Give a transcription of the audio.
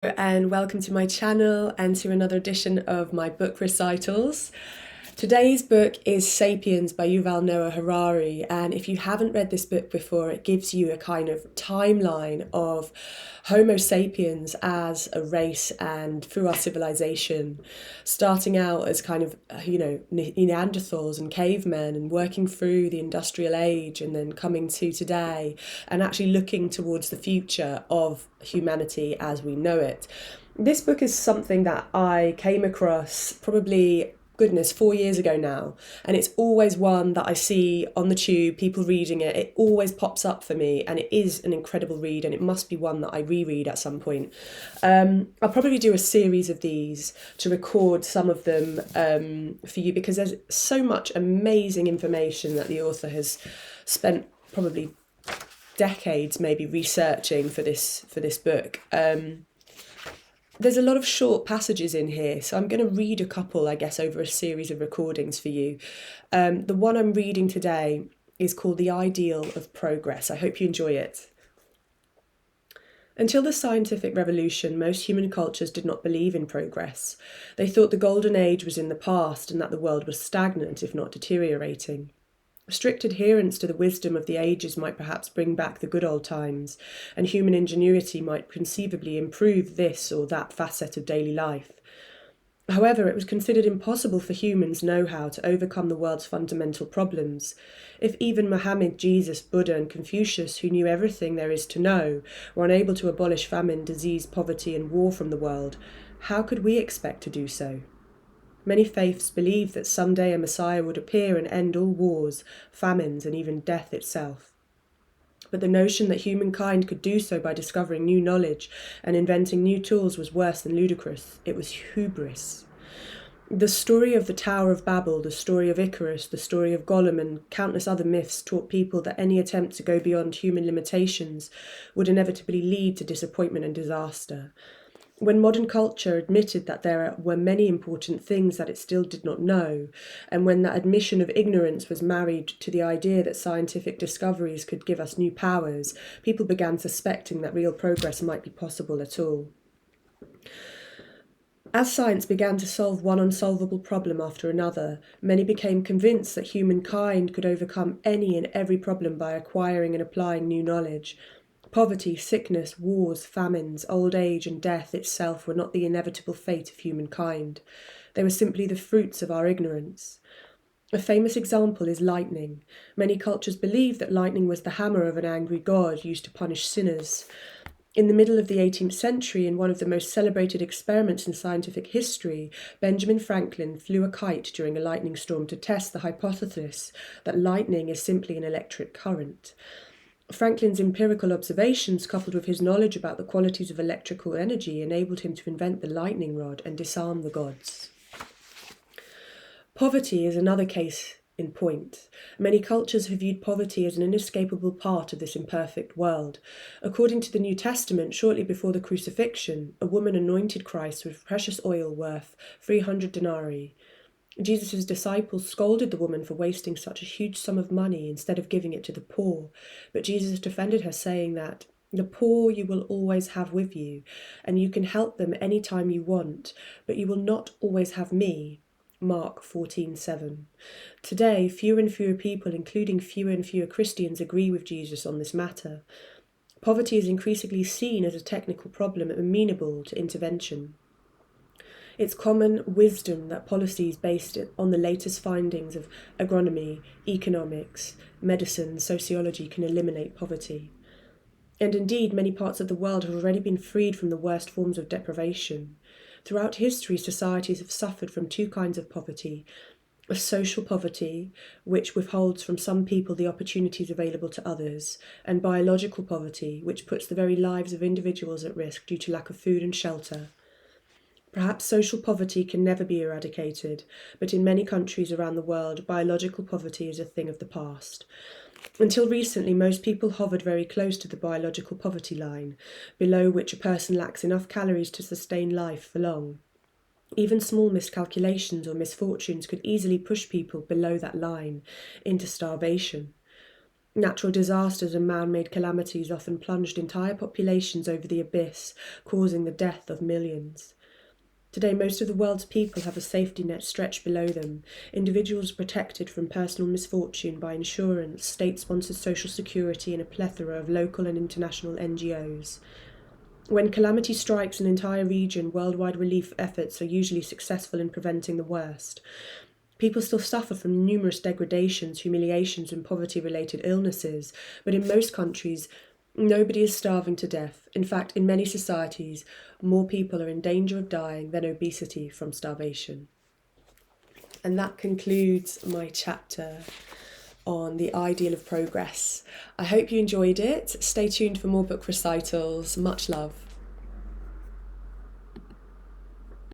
And welcome to my channel and to another edition of my book recitals. Today's book is Sapiens by Yuval Noah Harari, and if you haven't read this book before, it gives you a kind of timeline of Homo sapiens as a race and through our civilization, starting out as kind of, Neanderthals and cavemen and working through the industrial age and then coming to today and actually looking towards the future of humanity as we know it. This book is something that I came across probably 4 years ago now, and it's always one that I see on the tube, people reading it. It always pops up for me, and it is an incredible read, and it must be one that I reread at some point. I'll probably do a series of these to record some of them for you, because there's so much amazing information that the author has spent probably decades maybe researching for this book. There's a lot of short passages in here, so I'm going to read a couple, I guess, over a series of recordings for you. The one I'm reading today is called The Ideal of Progress. I hope you enjoy it. Until the scientific revolution, most human cultures did not believe in progress. They thought the golden age was in the past and that the world was stagnant, if not deteriorating. Strict adherence to the wisdom of the ages might perhaps bring back the good old times, and human ingenuity might conceivably improve this or that facet of daily life. However, it was considered impossible for humans' know-how to overcome the world's fundamental problems. If even Mohammed, Jesus, Buddha, and Confucius, who knew everything there is to know, were unable to abolish famine, disease, poverty, and war from the world, how could we expect to do so? Many faiths believed that someday a Messiah would appear and end all wars, famines, and even death itself. But the notion that humankind could do so by discovering new knowledge and inventing new tools was worse than ludicrous. It was hubris. The story of the Tower of Babel, the story of Icarus, the story of Gollum, and countless other myths taught people that any attempt to go beyond human limitations would inevitably lead to disappointment and disaster. When modern culture admitted that there were many important things that it still did not know, and when that admission of ignorance was married to the idea that scientific discoveries could give us new powers, people began suspecting that real progress might be possible at all. As science began to solve one unsolvable problem after another, many became convinced that humankind could overcome any and every problem by acquiring and applying new knowledge. Poverty, sickness, wars, famines, old age, and death itself were not the inevitable fate of humankind. They were simply the fruits of our ignorance. A famous example is lightning. Many cultures believed that lightning was the hammer of an angry god used to punish sinners. In the middle of the 18th century, in one of the most celebrated experiments in scientific history, Benjamin Franklin flew a kite during a lightning storm to test the hypothesis that lightning is simply an electric current. Franklin's empirical observations, coupled with his knowledge about the qualities of electrical energy, enabled him to invent the lightning rod and disarm the gods. Poverty is another case in point. Many cultures have viewed poverty as an inescapable part of this imperfect world. According to the New Testament, shortly before the crucifixion, a woman anointed Christ with precious oil worth 300 denarii. Jesus' disciples scolded the woman for wasting such a huge sum of money instead of giving it to the poor, but Jesus defended her, saying that the poor you will always have with you, and you can help them any time you want, but you will not always have me. Mark 14:7. Today, fewer and fewer people, including fewer and fewer Christians, agree with Jesus on this matter. Poverty is increasingly seen as a technical problem amenable to intervention. It's common wisdom that policies based on the latest findings of agronomy, economics, medicine, sociology can eliminate poverty. And indeed, many parts of the world have already been freed from the worst forms of deprivation. Throughout history, societies have suffered from two kinds of poverty: a social poverty, which withholds from some people the opportunities available to others, and biological poverty, which puts the very lives of individuals at risk due to lack of food and shelter. Perhaps social poverty can never be eradicated, but in many countries around the world, biological poverty is a thing of the past. Until recently, most people hovered very close to the biological poverty line, below which a person lacks enough calories to sustain life for long. Even small miscalculations or misfortunes could easily push people below that line into starvation. Natural disasters and man-made calamities often plunged entire populations over the abyss, causing the death of millions. Today, most of the world's people have a safety net stretched below them, individuals protected from personal misfortune by insurance, state-sponsored social security, and a plethora of local and international NGOs. When calamity strikes an entire region, worldwide relief efforts are usually successful in preventing the worst. People still suffer from numerous degradations, humiliations, and poverty-related illnesses, but in most countries, nobody is starving to death. In fact, in many societies, more people are in danger of dying than obesity from starvation. And that concludes my chapter on the ideal of progress. I hope you enjoyed it. Stay tuned for more book recitals. Much love.